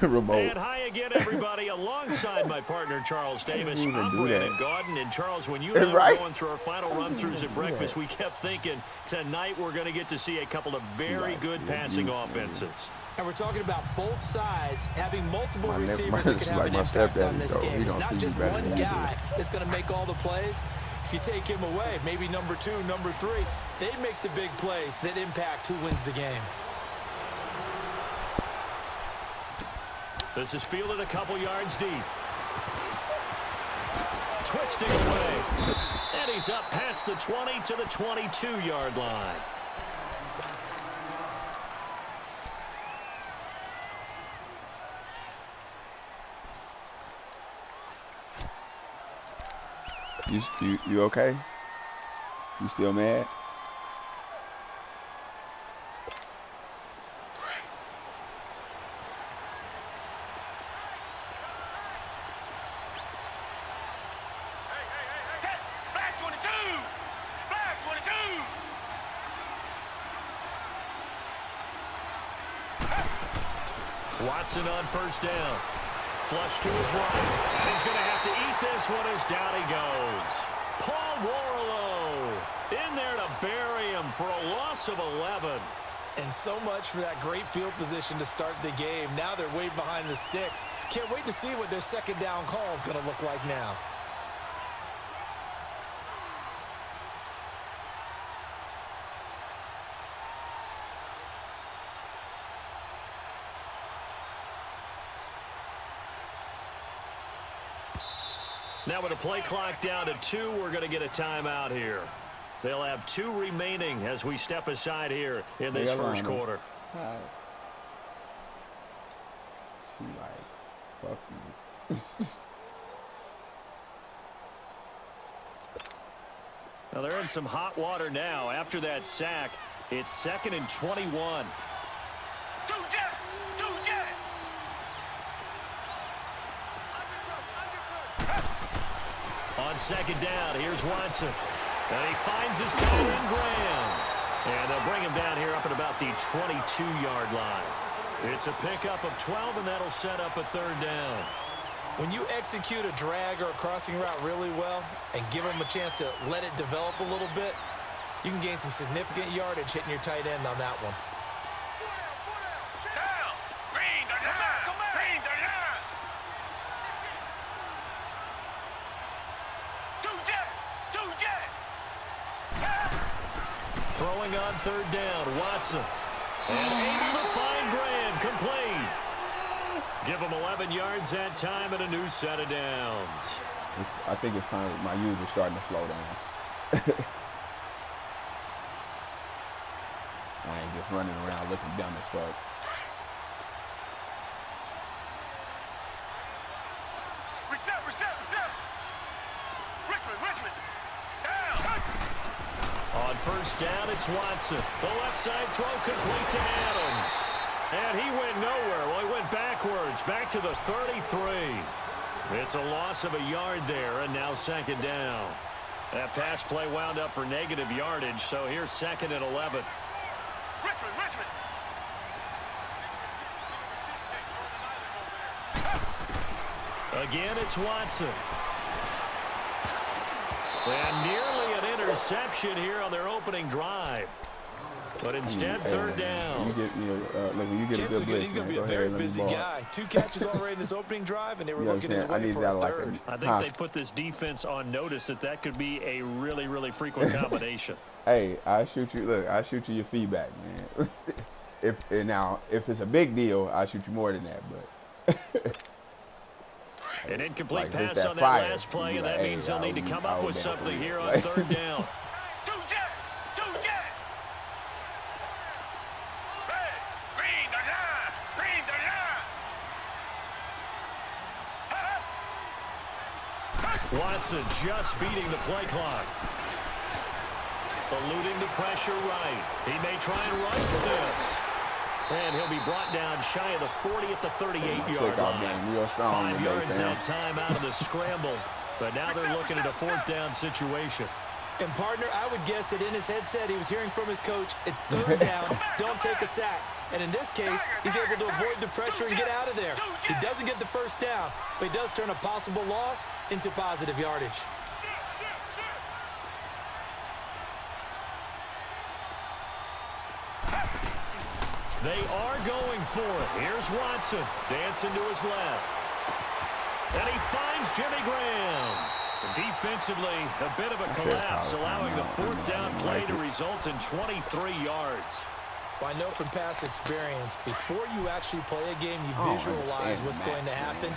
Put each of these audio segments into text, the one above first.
remote. And hi again, everybody. Alongside my partner, Charles Davis, I'm Brandon Gaudin. And, Charles, when you and I were going through our final run-throughs at breakfast, we kept thinking tonight we're going to get to see a couple of very good passing offenses. And we're talking about both sides having multiple receivers that can have an impact on this game. It's not just one guy that's going to make all the plays. If you take him away, maybe number 2, number 3, they make the big plays that impact who wins the game. This is fielded a couple yards deep. Twisting away. And he's up past the 20 to the 22-yard line. You okay? You still mad? Watson on first down. Flush to his right. And he's going to have to eat this one as down he goes. Paul Warlow in there to bury him for a loss of 11. And so much for that great field position to start the game. Now they're way behind the sticks. Can't wait to see what their second down call is going to look like now. Now with a play clock down to 2, we're going to get a timeout here. They'll have 2 remaining as we step aside here in this first quarter. She like, fuck you. Now they're in some hot water now. After that sack, it's 2nd and 21. On second down, here's Watson. And he finds his tight end, Graham. And they'll bring him down here up at about the 22-yard line. It's a pickup of 12, and that'll set up a 3rd down. When you execute a drag or a crossing route really well and give them a chance to let it develop a little bit, you can gain some significant yardage hitting your tight end on that one. Throwing on 3rd down, Watson. And able to find Graham, complete. Give him 11 yards that time and a new set of downs. I think it's time my user starting to slow down. I ain't just running around looking dumb as fuck. On first down, it's Watson. The left side throw complete to Adams. And he went nowhere. Well, he went backwards, back to the 33. It's a loss of a yard there, and now 2nd down. That pass play wound up for negative yardage, so here's 2nd and 11. Richmond. Again, it's Watson. And nearly an interception here on their opening drive. But instead, 3rd down. You get me when you get a good blitz, he's going to be a very busy guy. 2 catches already in this opening drive, and they were looking his way for a 3rd. I think they put this defense on notice that could be a really, really frequent combination. Hey, I shoot you. Look, I shoot you your feedback, man. if it's a big deal, I shoot you more than that. But an incomplete pass on that last play, and that means they'll need to come up with something here on 3rd down. Watson just beating the play clock. Eluding the pressure right. He may try and run for this. And he'll be brought down shy of the 40 at the 38-yard line. 5 yards that time out of the scramble. But now they're looking at a 4th down situation. And, partner, I would guess that in his headset he was hearing from his coach, it's third down, don't take a sack. And in this case, he's able to avoid the pressure and get out of there. He doesn't get the first down, but he does turn a possible loss into positive yardage. They are going for it. Here's Watson, dancing to his left. And he finds Jimmy Graham. Defensively, a bit of a collapse, allowing the fourth down play to result in 23 yards. Well, I know from past experience, before you actually play a game, you visualize what's going to happen.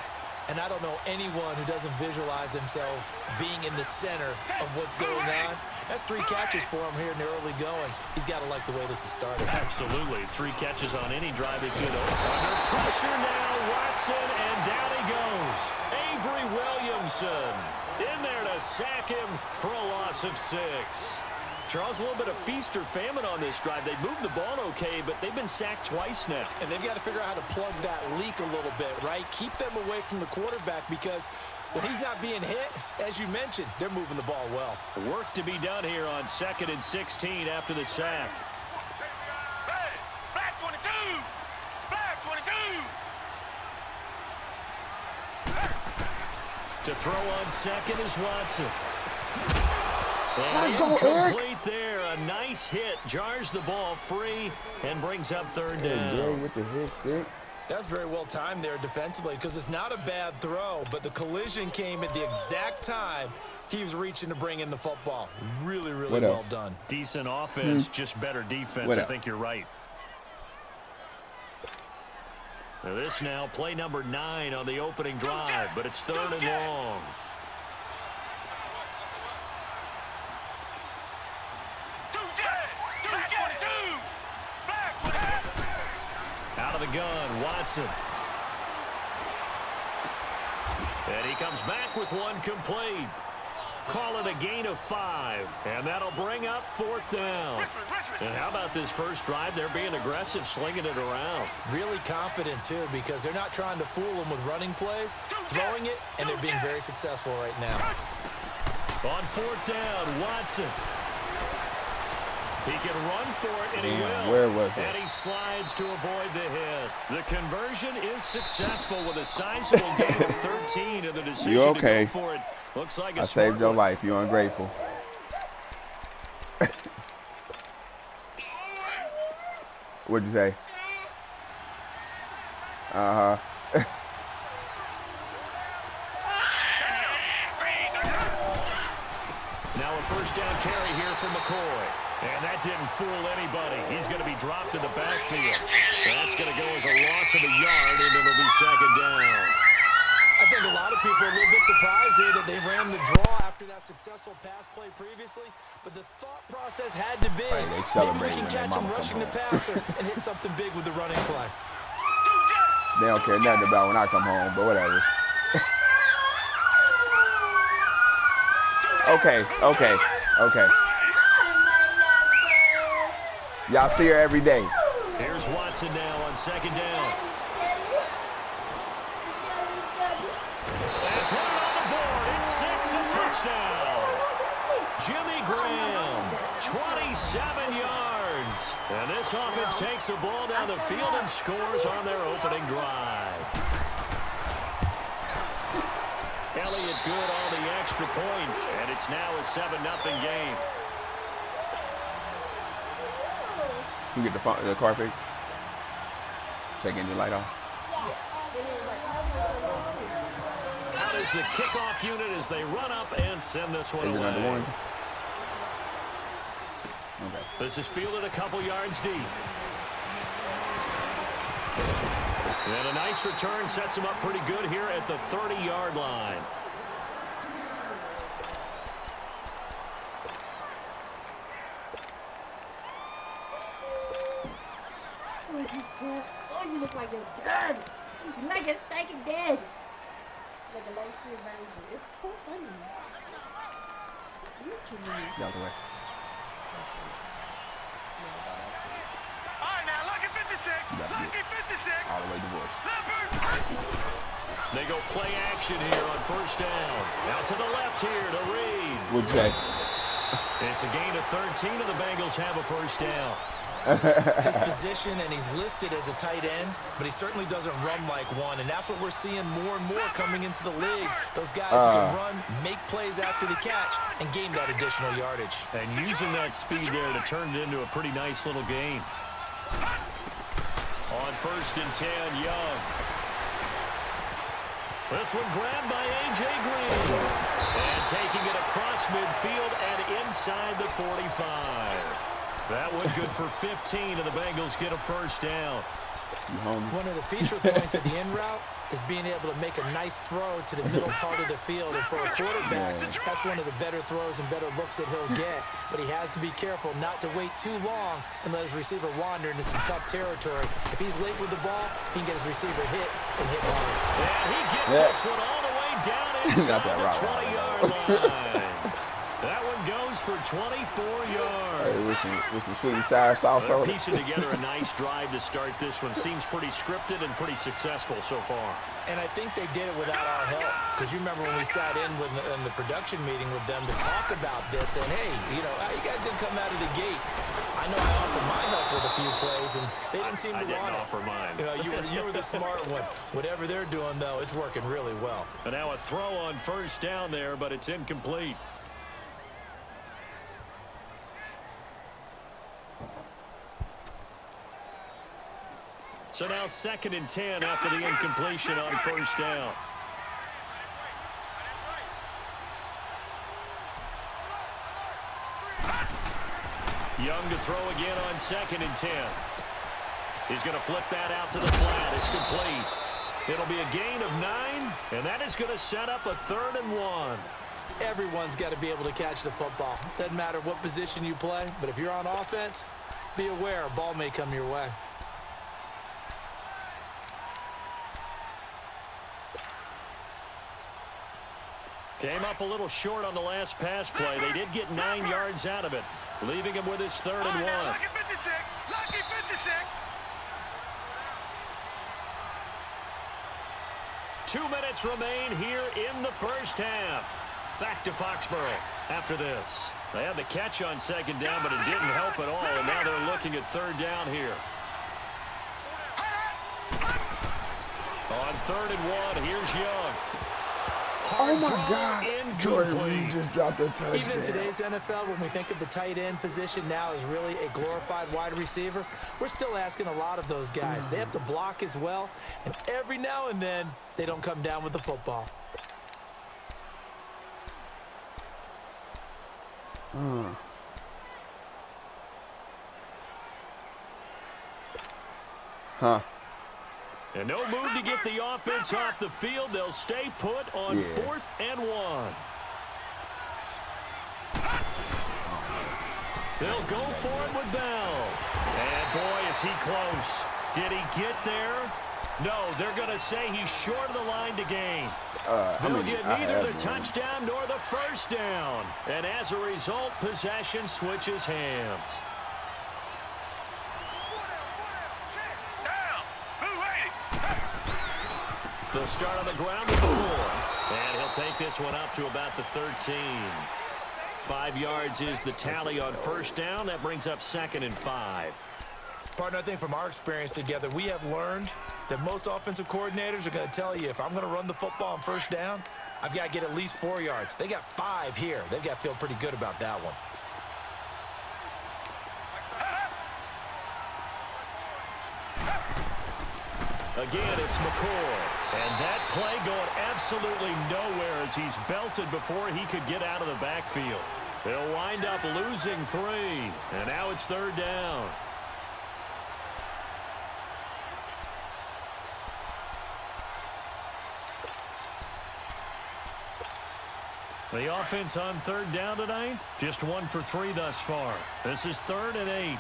And I don't know anyone who doesn't visualize themselves being in the center of what's going on. That's 3 catches for him here in the early going. He's got to like the way this has started. Absolutely. 3 catches on any drive is good. Under pressure now, Watson, and down he goes. Avery Williamson in there to sack him for a loss of 6. Charles, a little bit of feast or famine on this drive. They moved the ball okay, but they've been sacked twice now. And they've got to figure out how to plug that leak a little bit, right? Keep them away from the quarterback because when he's not being hit, as you mentioned, they're moving the ball well. Work to be done here on 2nd and 16 after the sack. Black 22! Black 22! To throw on second is Watson. Let's go, Incomplete there. A nice hit. Jars the ball free and brings up third down. With the hit stick. That's very well timed there defensively because it's not a bad throw, but the collision came at the exact time he was reaching to bring in the football. Really, really well done. Decent offense, just better defense. I think you're right. Now this now, play number 9 on the opening drive, but it's 3rd and long. Out of the gun, Watson. And he comes back with one complete. Call it a gain of 5, and that'll bring up 4th down. And how about this first drive? They're being aggressive, slinging it around. Really confident, too, because they're not trying to fool them with running plays, throwing it, and they're being very successful right now. On 4th down, Watson. He can run for it, and he will. Where was it? And he slides to avoid the hit. The conversion is successful with a sizable gain of 13, and the decision to go for it looks like a smart saved your one. life. You're ungrateful. What'd you say? Uh-huh. Now a first down carry here from McCoy. And that didn't fool anybody. He's going to be dropped in the backfield. That's going to go as a loss of a yard, and it'll be 2nd down. I think a lot of people are a little bit surprised here that they ran the draw after that successful pass play previously. But the thought process had to be, maybe we can catch him rushing the passer and hit something big with the running play. They don't care nothing about when I come home, but whatever. Okay. Y'all see her every day. Here's Watson now on 2nd down. And put it on the board. It's 6, a touchdown. Jimmy Graham, 27 yards. And this offense takes the ball down the field and scores on their opening drive. Elliott good on the extra point, and it's now a 7-0 game. You get the car fixed. Check engine light off. Out is the kickoff unit as they run up and send this one away. Is it under warranty? Okay. This is fielded a couple yards deep. And a nice return sets him up pretty good here at the 30-yard line. Oh, you look like you're dead. You look like you're stinking dead. Like a light screen version. It's so funny. Out the way. All right, now, lucky 56. Lucky 56. All the way divorced. They go play action here on 1st down. Out to the left here to Reed. What'd you say? It's a gain of 13, and the Bengals have a first down. His position, and he's listed as a tight end, but he certainly doesn't run like one, and that's what we're seeing more and more coming into the league. Those guys who can run, make plays after the catch, and gain that additional yardage. And using that speed there to turn it into a pretty nice little gain. On 1st and 10, Young. This one grabbed by A.J. Green. And taking it across midfield and inside the 45. That one good for 15, and the Bengals get a first down. One of the feature points of the in route is being able to make a nice throw to the middle part of the field. And for a quarterback, that's one of the better throws and better looks that he'll get. But he has to be careful not to wait too long and let his receiver wander into some tough territory. If he's late with the ball, he can get his receiver hit and hit hard. And he gets this one all the way down inside the 20-yard line. That one goes for 24 yards. With some sweet and sour sauce on it. They're piecing together a nice drive to start this one. Seems pretty scripted and pretty successful so far. And I think they did it without our help. Because you remember when we sat in the production meeting with them to talk about this. And, hey, you know, you guys didn't come out of the gate. I know I offered my help with a few plays, and they didn't seem to want it. I didn't offer mine. You know, you were the smart one. Whatever they're doing, though, it's working really well. And now a throw on 1st down there, but it's incomplete. So now 2nd and 10 after the incompletion on 1st down. Young to throw again on 2nd and 10. He's going to flip that out to the flat. It's complete. It'll be a gain of 9, and that is going to set up a 3rd and 1. Everyone's got to be able to catch the football. Doesn't matter what position you play, but if you're on offense, be aware a ball may come your way. Came up a little short on the last pass play. They did get 9 yards out of it, leaving him with his 3rd and 1. Lucky 56. Lucky 56. 2 minutes remain here in the first half. Back to Foxborough after this. They had the catch on 2nd down, but it didn't help at all, and now they're looking at 3rd down here. On 3rd and 1, here's Young. Oh, my God. Jordan Reed just dropped a touchdown. Even in today's NFL, when we think of the tight end position now as really a glorified wide receiver, we're still asking a lot of those guys. They have to block as well, and every now and then, they don't come down with the football. And no move to get the offense off the field. They'll stay put on 4th and 1. They'll go for it with Bell. And, boy, is he close. Did he get there? No, they're going to say he's short of the line to gain. They'll get neither the touchdown nor the first down. And as a result, possession switches hands. They'll start on the ground with the 4. And he'll take this one up to about the 13. 5 yards is the tally on 1st down. That brings up 2nd and 5. Partner, I think from our experience together, we have learned that most offensive coordinators are going to tell you, if I'm going to run the football on 1st down, I've got to get at least 4 yards. They got 5 here. They've got to feel pretty good about that one. Again, it's McCoy. And that play going absolutely nowhere as he's belted before he could get out of the backfield. They'll wind up losing 3. And now it's 3rd down. The offense on 3rd down tonight, just 1 for 3 thus far. This is 3rd and 8.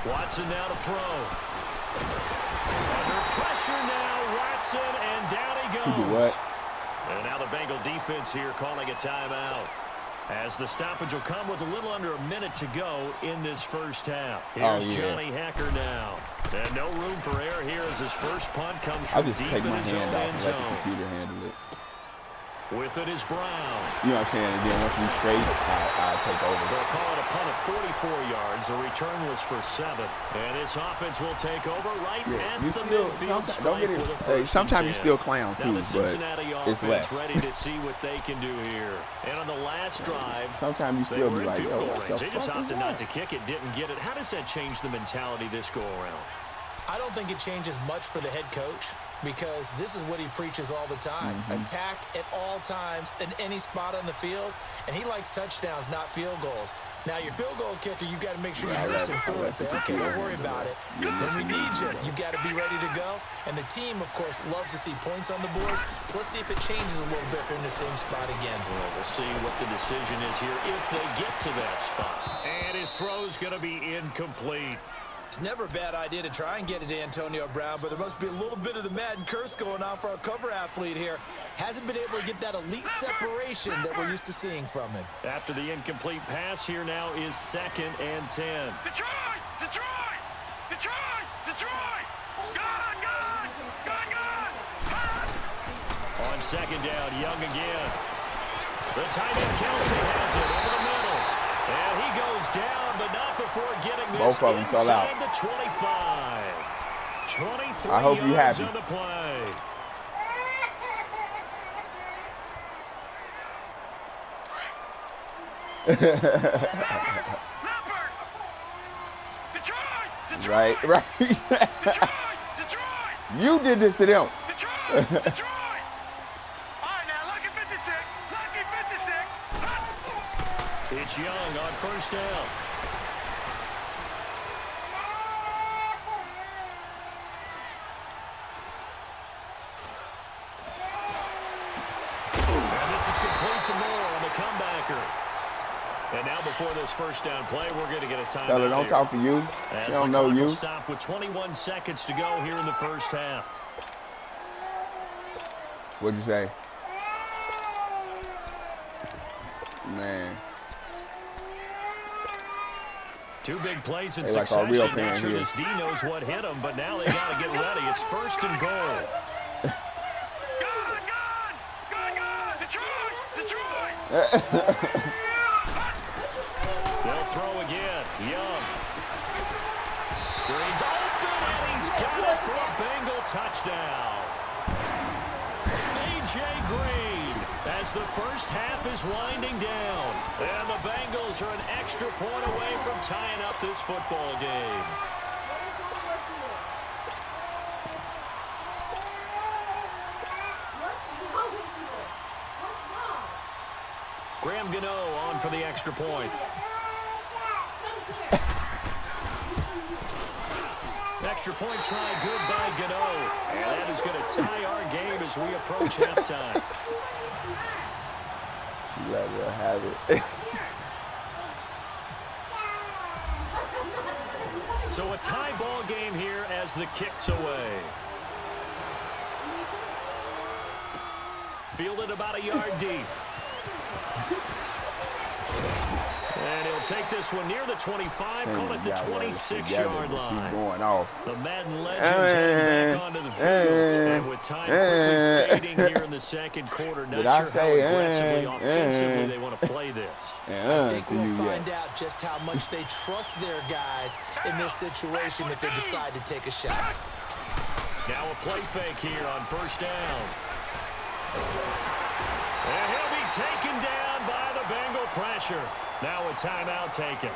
Watson now to throw. Under pressure now, Watson, and down he goes. What? And now the Bengal defense here calling a timeout. As the stoppage will come with a little under a minute to go in this first half. Here's Johnny Hacker now. And no room for error here as his first punt comes from deep in his own end zone. Let the computer handle it. With it is Brown. You know what I'm saying? And then once we straight, I'll take over. They'll call it a punt of 44 yards. The return was for 7. And this offense will take over right at the midfield stripe with a first. Sometimes you still clown too, now the but Cincinnati it's less. ready to see what they can do here. And on the last drive, sometimes you still be like, yo, what the they just fuck opted not to kick it, didn't get it. How does that change the mentality this go around? I don't think it changes much for the head coach, because this is what he preaches all the time. Attack at all times in any spot on the field, and he likes touchdowns, not field goals. Now, your field goal kicker, you got to make sure you listen through and say, okay, don't worry about it. When we need you, you got to be ready to go. And the team, of course, loves to see points on the board. So let's see if it changes a little bit if they're in the same spot again. Well, we'll see what the decision is here if they get to that spot. And his throw's going to be incomplete. It's never a bad idea to try and get it to Antonio Brown, but there must be a little bit of the Madden curse going on for our cover athlete here. Hasn't been able to get that elite separation that we're used to seeing from him. After the incomplete pass, here now is 2nd and 10. Detroit! Detroit! Detroit! Detroit! Gone! Gone! Gone! Gone! On 2nd down, Young again. The tight end Kelsey has it over the middle. And he goes down, but not before getting this both of them fell out. inside the 25. 23 I hope you yards happy. on the play. Leopard! Detroit! Detroit! Right. Detroit! Detroit! You did this to them. Detroit! Detroit! All right, now, lucky 56. Lucky 56. It's Young on 1st down. And this is complete to Moore on the comebacker. And now before this 1st down play, we're going to get a timeout. Tell her don't talk to you. She don't know you. Stop with 21 seconds to go here in the 1st half. What'd you say? Man. 2 big plays in They like succession. our real Not fan sure here. this D knows what hit him, but now they got to get ready. It's 1st and goal. Gone! Gone! Gone! Gone! Detroit! Detroit! They'll throw again. Young. Green's open, and he's got it for a Bengal touchdown. A.J. Green, as the 1st half is winding down. And the Bengals are an extra point away from tying up this football game. Graham Gano on for the extra point. Extra point try good by Gano. And that is going to tie our game as we approach halftime. Let her have it. So a tie ball game here as the kick's away. Fielded about a yard deep. And he'll take this one near the 25, call it the 26-yard line. Going off. The Madden legends heading back onto the field. And with time quickly fading here in the 2nd quarter, not sure how aggressively, offensively they want to play this. I think we'll find out just how much they trust their guys in this situation if they decide to take a shot. Now a play fake here on 1st down. And he'll be taken down by the Bengal pressure. Now a timeout taken.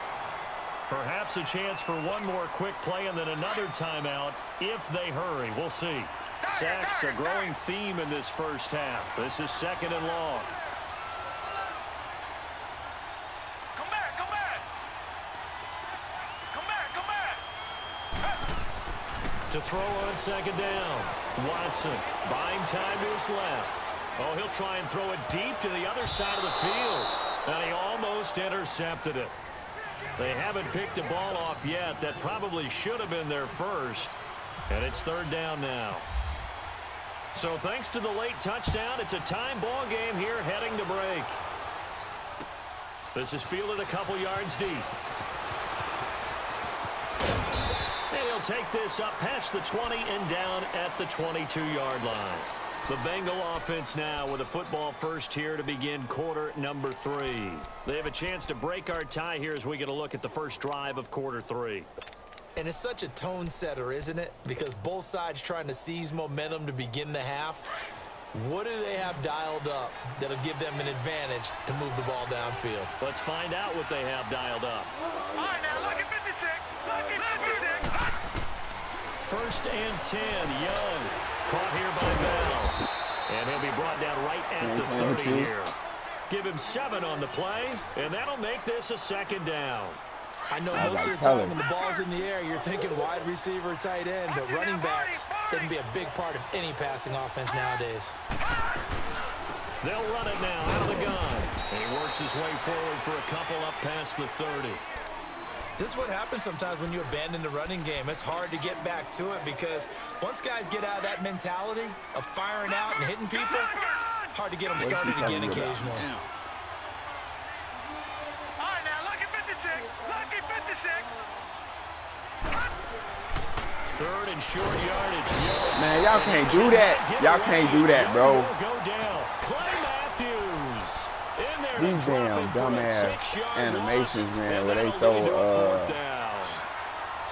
Perhaps a chance for one more quick play and then another timeout if they hurry. We'll see. Sacks, a growing theme in this 1st half. This is 2nd and long. Come back! Come back! Come back! Come back! To throw on 2nd down. Watson buying time to his left. Oh, he'll try and throw it deep to the other side of the field. And he almost intercepted it. They haven't picked a ball off yet. That probably should have been their first. And it's 3rd down now. So thanks to the late touchdown, it's a time ball game here heading to break. This is fielded a couple yards deep. And he'll take this up past the 20 and down at the 22-yard line. The Bengal offense now with a football first here to begin quarter number 3. They have a chance to break our tie here as we get a look at the first drive of quarter 3. And it's such a tone setter, isn't it? Because both sides trying to seize momentum to begin the half. What do they have dialed up that'll give them an advantage to move the ball downfield? Let's find out what they have dialed up. All right, now, look at 56. Look at 56. First and 10, Young. Caught here by Bell. And he'll be brought down right at the 30 here. Give him 7 on the play, and that'll make this a second down. I know most of the time when the ball's in the air, you're thinking wide receiver, tight end, but running backs can be a big part of any passing offense nowadays. They'll run it now out of the gun. And he works his way forward for a couple up past the 30. This is what happens sometimes when you abandon the running game. It's hard to get back to it because once guys get out of that mentality of firing out and hitting people, hard to get them started again occasionally. All right, now, look at 56. Look at 56. Third and short yardage. Man, y'all can't do that. Y'all can't do that, bro. Go down. Clay Matthews. In there. These damn dumbass animations, man, where they throw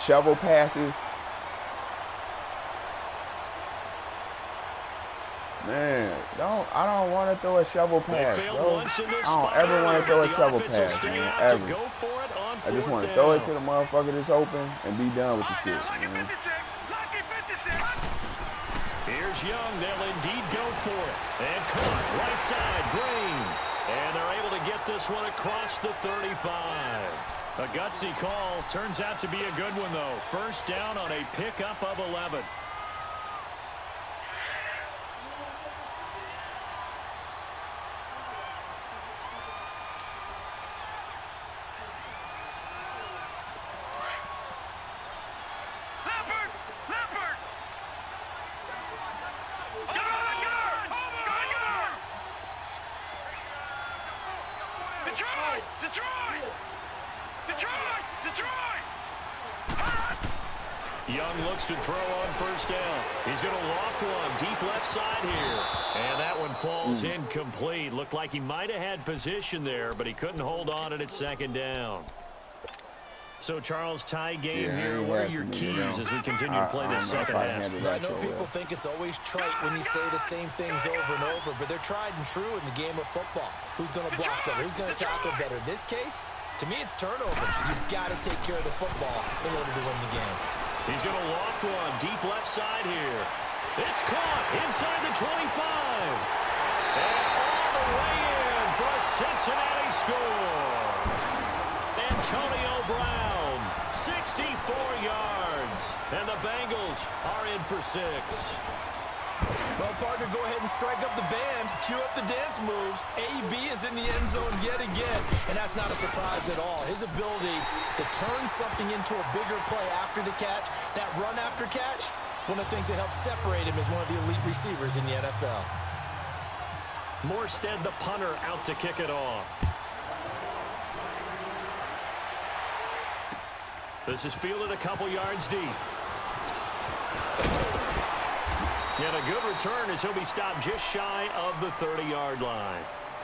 shovel passes. Man, I don't want to throw a shovel pass, bro. I don't ever want to throw a shovel pass, man, ever. I just want to throw it to the motherfucker that's open and be done with the shit, man. Here's Young. They'll indeed go for it. And caught right side, Green. And they're able to get this one across the 35. A gutsy call. Turns out to be a good one, though. First down on a pickup of 11. Young looks to throw on first down. He's going to loft one deep left side here. And that one falls incomplete. Looked like he might have had position there, but he couldn't hold on at its second down. So, Charles, tie game here. What are your keys as we continue to play this second half? I know people think it's always trite when you say the same things over and over, but they're tried and true in the game of football. Who's going to block better? Who's going to tackle better? In this case, to me, it's turnovers. You've got to take care of the football in order to win the game. He's going to loft one deep left side here. It's caught inside the 25. And all the way in for a Cincinnati score. Antonio Brown, 64 yards. And the Bengals are in for 6. Well, partner, go ahead and strike up the band. Cue up the dance moves. AB is in the end zone yet again, and that's not a surprise at all. His ability to turn something into a bigger play after the catch, that run after catch, one of the things that helps separate him as one of the elite receivers in the NFL. Morstead, the punter, out to kick it off. This is fielded a couple yards deep. And a good return as he'll be stopped just shy of the 30-yard line.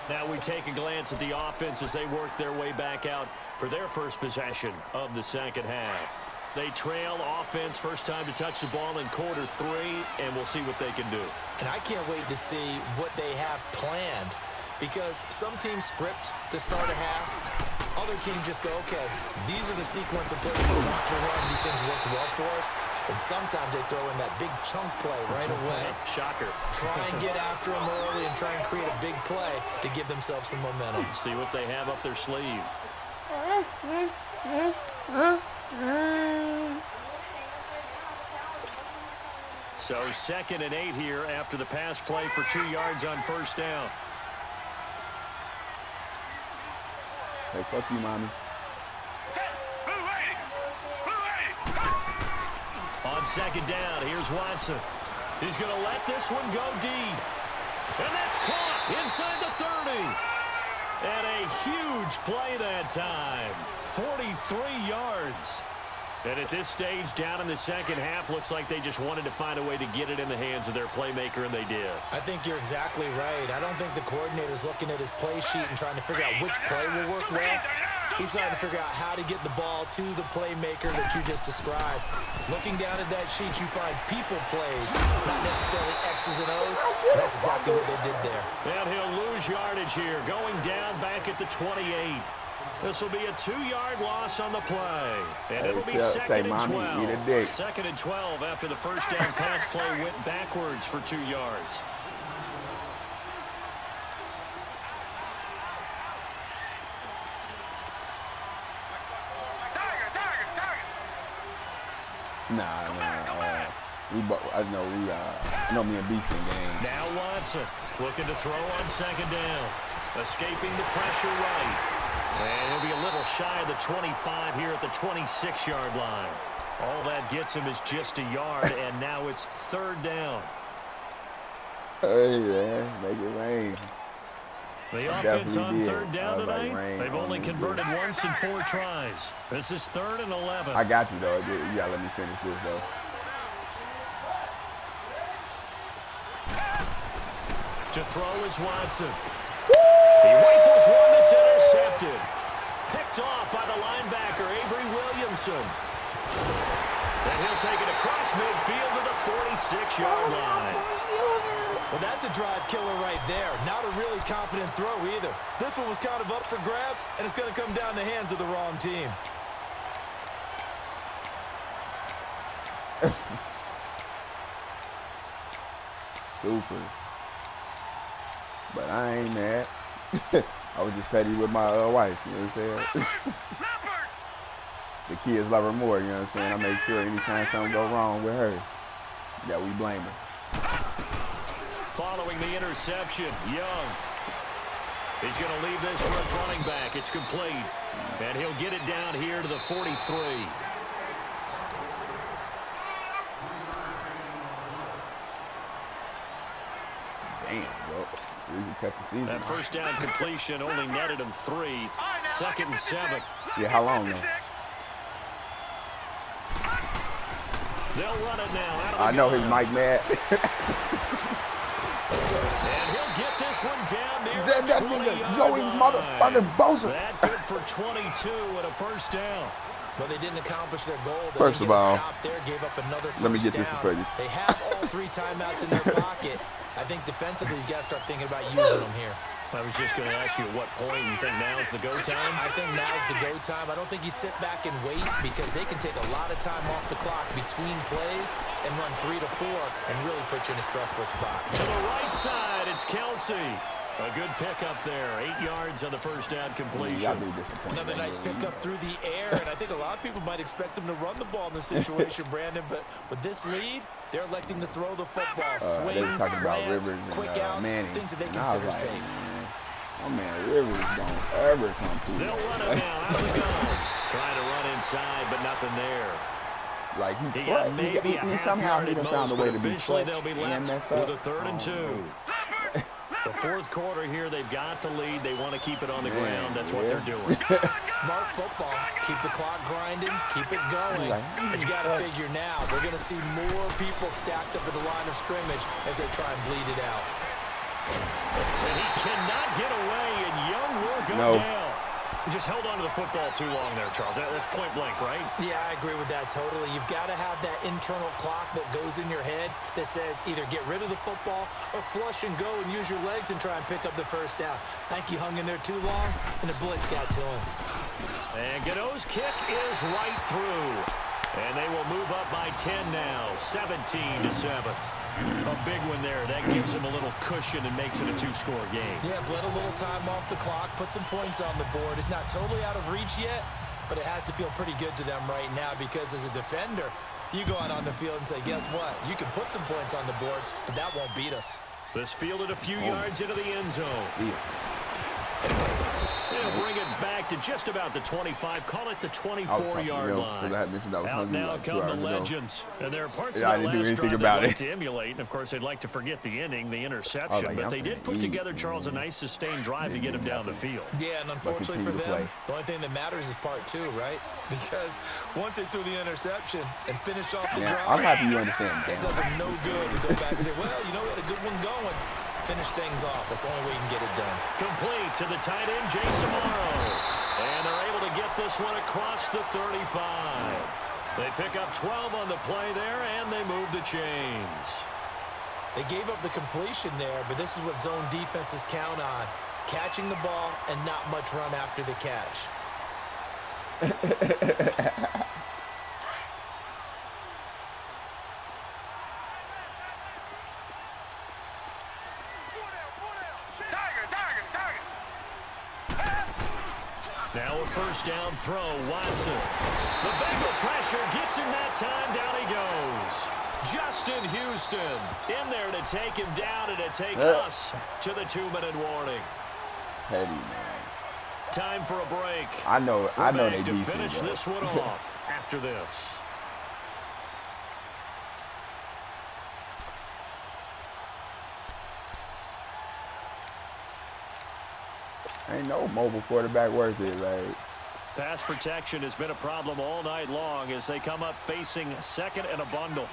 Now we take a glance at the offense as they work their way back out for their first possession of the second half. They trail offense first time to touch the ball in quarter 3, and we'll see what they can do. And I can't wait to see what they have planned, because some teams script to start a half. Other teams just go, okay, these are the sequence of plays we want to run. These things worked well for us. And sometimes they throw in that big chunk play right away. Shocker. Try and get after them early and try and create a big play to give themselves some momentum. See what they have up their sleeve. So 2nd and 8 here after the pass play for 2 yards on first down. Hey, fuck you, mommy. On second down, here's Watson. He's going to let this one go deep. And that's caught inside the 30. And a huge play that time. 43 yards. And at this stage, down in the second half, looks like they just wanted to find a way to get it in the hands of their playmaker, and they did. I think you're exactly right. I don't think the coordinator's looking at his play sheet and trying to figure out which play will work well. He's trying to figure out how to get the ball to the playmaker that you just described. Looking down at that sheet, you find people plays, not necessarily X's and O's. And that's exactly what they did there. And he'll lose yardage here, going down back at the 28. This will be a 2-yard loss on the play. And it'll be second and 12. Second and 12 after the first down pass play went backwards for 2 yards. I know me and Beef in game. Now Watson looking to throw on second down. Escaping the pressure right. And he'll be a little shy of the 25 here at the 26-yard line. All that gets him is just a yard, and now it's third down. Hey, man, make it rain. The offense on third down tonight, they've only converted once in 4 tries. This is 3rd and 11. I got you, though. You got to let me finish this, though. To throw is Watson. He rifles one that's intercepted. Picked off by the linebacker, Avery Williamson. And he'll take it across midfield to the 46-yard line. Well, that's a drive killer right there. Not a really confident throw either. This one was kind of up for grabs, and it's going to come down the hands of the wrong team. Super. But I ain't mad. I was just petty with my wife, you know what I'm saying? The kids love her more, you know what I'm saying? I make sure anytime something go wrong with her, that we blame her. Following the interception, Young. He's going to leave this for his running back. It's complete. And he'll get it down here to the 43. Damn, bro. That first down completion only netted him 3. 2nd and 7. Yeah, how long, though? They'll run it now. I know his mic mad. And he'll get this one down there. That nigga, Joey motherfucking Bosa. That good for 22 and a first down. Well, they didn't accomplish their goal. They First of all, there, gave up another let me get this for you. They have all 3 timeouts in their pocket. I think defensively, you got to start thinking about using them here. I was just going to ask you at what point you think now's the go time? I think now's the go time. I don't think you sit back and wait because they can take a lot of time off the clock between plays and run 3 to 4 and really put you in a stressful spot. To the right side, it's Kelsey. A good pickup there. 8 yards on the first down completion. Another nice pickup through the air, and I think a lot of people might expect them to run the ball in this situation, Brandon, but with this lead, they're electing to throw the football. Swings, slants, quick outs, things that they consider safe. Oh, man, Rivers don't ever come through. They'll run it now. Out we go. Trying to run inside, but nothing there. Like, he somehow found a way to be clutch. They'll be left with a 3rd and 2. The 4th quarter here, they've got the lead. They want to keep it on the ground. That's what they're doing. Smart football. Keep the clock grinding. Keep it going. But you got to figure now, they're going to see more people stacked up at the line of scrimmage as they try and bleed it out. And he cannot get away, and Young will go down. He just held on to the football too long there, Charles. That's point blank, right? Yeah, I agree with that totally. You've got to have that internal clock that goes in your head that says either get rid of the football or flush and go and use your legs and try and pick up the first down. I think he hung in there too long, and the blitz got to him. And Godot's kick is right through. And they will move up by 10 now, 17-7. A big one there. That gives them a little cushion and makes it a 2-score game. Yeah, bled a little time off the clock, put some points on the board. It's not totally out of reach yet, but it has to feel pretty good to them right now because as a defender, you go out on the field and say, guess what? You can put some points on the board, but that won't beat us. This fielded a few yards into the end zone. They'll bring it back to just about the 25, call it the 24-yard line. Out now come the legends. And there are parts of that last drive they'd like to emulate. And, of course, they'd like to forget the inning, the interception. But they did put together, Charles, a nice sustained drive to get him down the field. Yeah, and unfortunately for them, the only thing that matters is part two, right? Because once they threw the interception and finished off the drive, I'm happy you understand that. It does them no good to go back and say, well, you know, we had a good one going. Finish things off. That's the only way you can get it done. Complete to the tight end, Jason Morrow. And they're able to get this one across the 35. They pick up 12 on the play there, and they move the chains. They gave up the completion there, but this is what zone defenses count on. Catching the ball and not much run after the catch. Now a first down throw, Watson. The Bengal pressure gets him that time, down he goes. Justin Houston in there to take him down and to take us to the 2-minute warning. Petty, man. Time for a break. I know they to decent, finish this one off after this. Ain't no mobile quarterback worth it, right? Pass protection has been a problem all night long as they come up facing second and a bundle.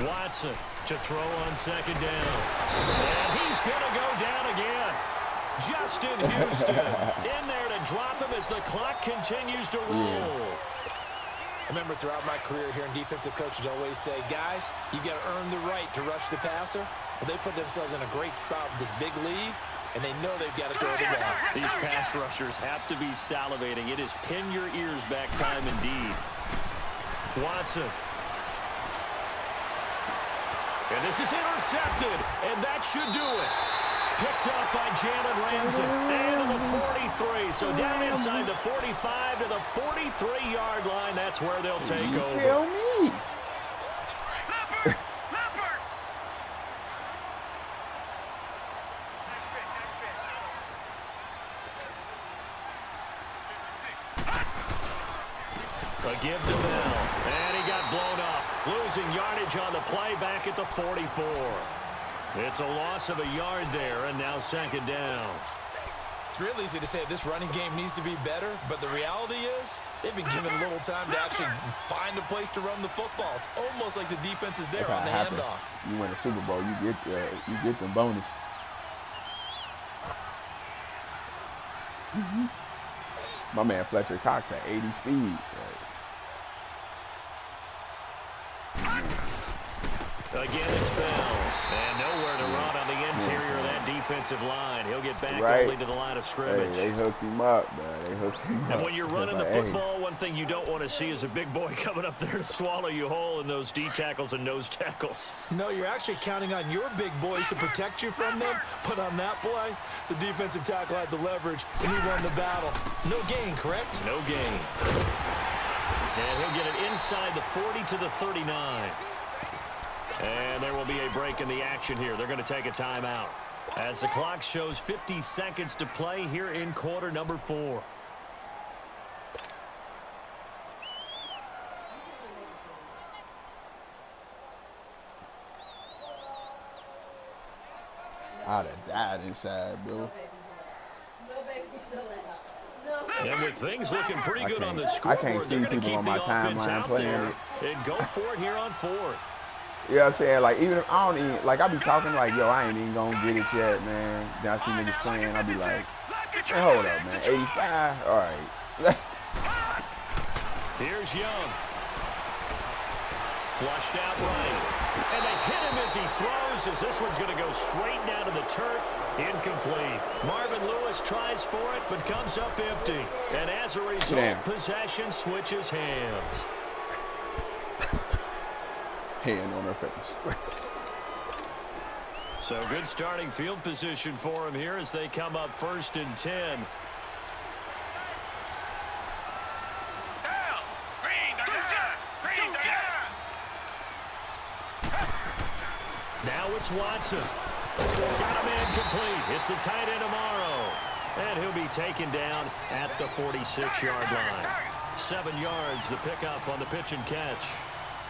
Watson to throw on second down. And he's going to go down again. Justin Houston in there to drop him as the clock continues to roll. I remember throughout my career here in defensive coaches always say, guys, you got to earn the right to rush the passer. Well, they put themselves in a great spot with this big lead, and they know they've got to throw the ball. These pass rushers have to be salivating. It is pin your ears back time indeed. Watson. And this is intercepted, and that should do it. Picked up by Jalen Ramsey. And to the 43. So down inside the 45 to the 43-yard line. That's where they'll take over. Tell me. A give to Bell. And he got blown up. Losing yardage on the play back at the 44. It's a loss of a yard there, and now second down. It's real easy to say this running game needs to be better, but the reality is they've been given little time to actually find a place to run the football. It's almost like the defense is there on the handoff. You win a Super Bowl, you get them bonus. My man Fletcher Cox at 80 speed. Again, it's Bell. And nowhere to run on the interior of that defensive line. He'll get back only to the line of scrimmage. Hey, they hooked him up, man. They hooked him up. And when you're running the football, one thing you don't want to see is a big boy coming up there to swallow you whole in those D tackles and nose tackles. No, you're actually counting on your big boys to protect you from them. But on that play, the defensive tackle had the leverage, and he won the battle. No gain, correct? No gain. And he'll get it inside the 40 to the 39. And there will be a break in the action here. They're going to take a timeout as the clock shows 50 seconds to play here in quarter number 4. I'd have died inside, bro. And with things looking pretty good on the scoreboard, they're going to keep the offense out there and go for it here on 4th. You know what I'm saying? Like, even if I don't even, like, I be talking like, yo, I ain't even gonna get it yet, man. Then I see niggas playing, I be like, hey, hold up, man. 85? All right. Here's Young. Flushed out right. And they hit him as he throws, as this one's going to go straight down to the turf. Incomplete. Marvin Lewis tries for it, but comes up empty. And as a result, possession switches hands. Hand on her face. So good starting field position for him here as they come up 1st and 10. Now it's Watson. Got a man complete. It's the tight end Amaro. And he'll be taken down at the 46-yard line. 7 yards, the pickup on the pitch and catch.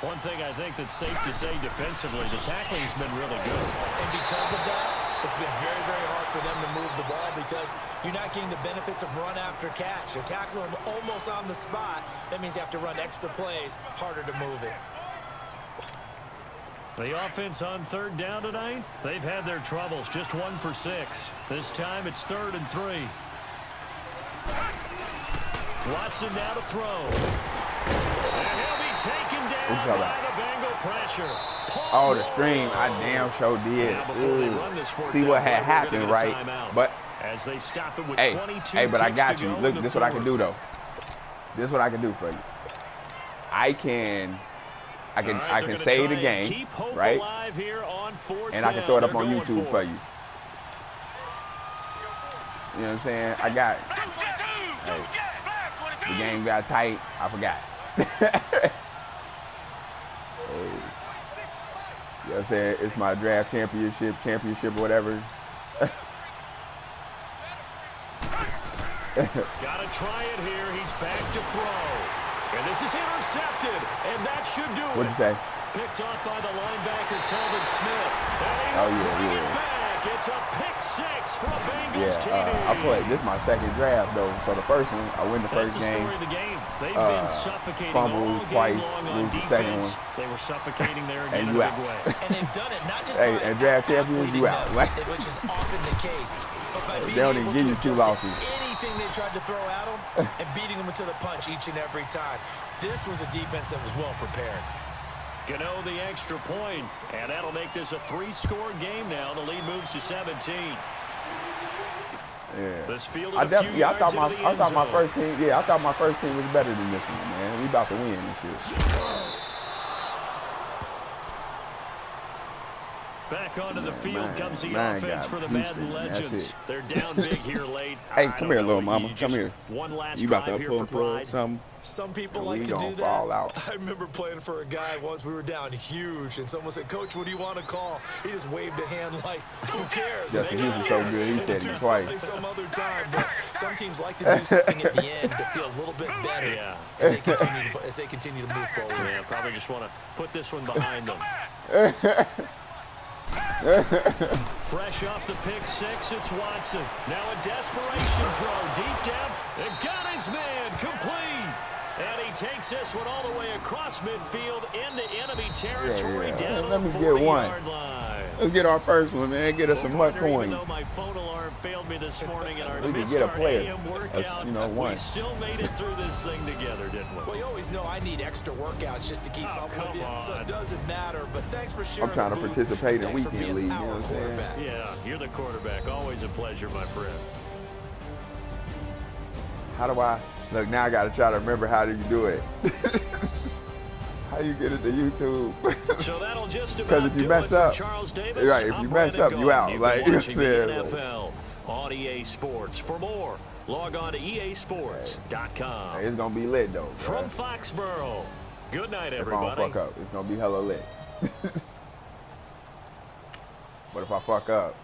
One thing I think that's safe to say defensively, the tackling's been really good. And because of that, it's been very, very hard for them to move the ball because you're not getting the benefits of run after catch. You're tackling them almost on the spot. That means you have to run extra plays, harder to move it. The offense on third down tonight, they've had their troubles, just 1 for 6. This time it's 3rd and 3. Watson now to throw. And he'll be taken down by the Bengal pressure. Oh, the stream, I damn sure did. See what had happened, right? But, as they stop it with hey, but I got you. Look, this is what I can do, though. This is what I can do for you. I can save the game, right? And I can throw it up on YouTube for you. You know what I'm saying? I got it. Hey, the game got tight. I forgot. Hey. You know what I'm saying? It's my draft championship, whatever. Gotta try it here. He's back to throw. And this is intercepted. And that should do it. What'd you say? Picked off by the linebacker, Telvin Smith. Oh, yeah. It's a pick 6 for a Bengals TD. I played. This is my second draft, though. So the first one, I win the first game. That's the story of the game. They've been suffocating fumbled all twice, game long on lose the second defense. one. They were suffocating there again And in you a out. big way. And they've done it not just Hey, by and draft champions, you out. which is often the case. But by being They don't even able give you to 2 adjust losses. anything they tried to throw at them and beating them to the punch each and every time. This was a defense that was well prepared. Gano the extra point, and that'll make this a 3-score game now. The lead moves to 17. Yeah. This field I thought my first team. Yeah, I thought my first team was better than this one, man. We about to win this shit. Back onto the field comes the offense for the Madden legends. They're down big here late. Hey, come here, little mama. Come here. One last you about drive to here pull for pride. something? Some people And like we to do gonna that. fall out. I remember playing for a guy once. We were down huge, and someone said, "Coach, what do you want to call?" He just waved a hand like, "Who cares?" Just because he was so good, he said it twice. Some other time, but some teams like to do something at the end to feel a little bit better as they continue to move forward. Yeah, probably just want to put this one behind them. Fresh off the pick 6, it's Watson. Now a desperation throw deep down. And got his man complete. And he takes this one all the way across midfield into enemy territory down Let on me the get one. 40-yard line. Let's get our first one, man. Get us some mud Even coins. though my phone alarm failed me this morning and our We can missed get a our player. AM workout, That's, one. we still made it through this thing together, didn't we? Well, you always know I need extra workouts just to keep up with you, so it doesn't matter. But thanks for sharing. I'm trying to participate in weekend league. You know what I'm saying? Yeah, you're the quarterback. Always a pleasure, my friend. How do I look now? I got to try to remember how do you do it. How you get it to YouTube? So that'll just Because if you mess up, Charles Davis, right? If you mess up, you out. Like you watching the said, NFL on EA Sports. For more, log on to easports.com. Hey, it's gonna be lit though. From Foxborough. Good night, If everybody. I don't fuck up, it's gonna be hella lit. But if I fuck up,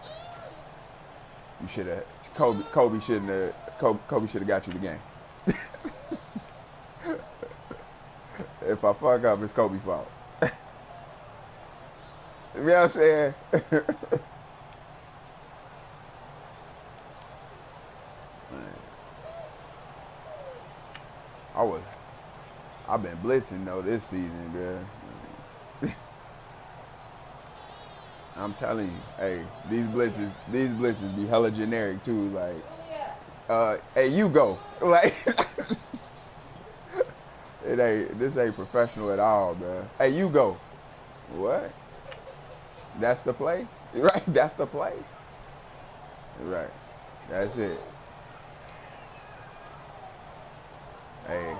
you should have. Kobe shouldn't have. Kobe should have got you the game. If I fuck up, it's Kobe's fault. You know what I'm saying? I've been blitzing though this season, bro. I'm telling you, hey, these blitzes be hella generic too. Like, hey, you go. Like, this ain't professional at all, bro. Hey, you go. What? That's the play? Right, that's the play? Right, that's it. Hey.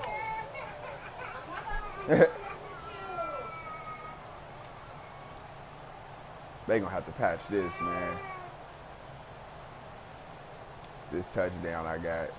They gonna have to patch this, man. This touchdown I got.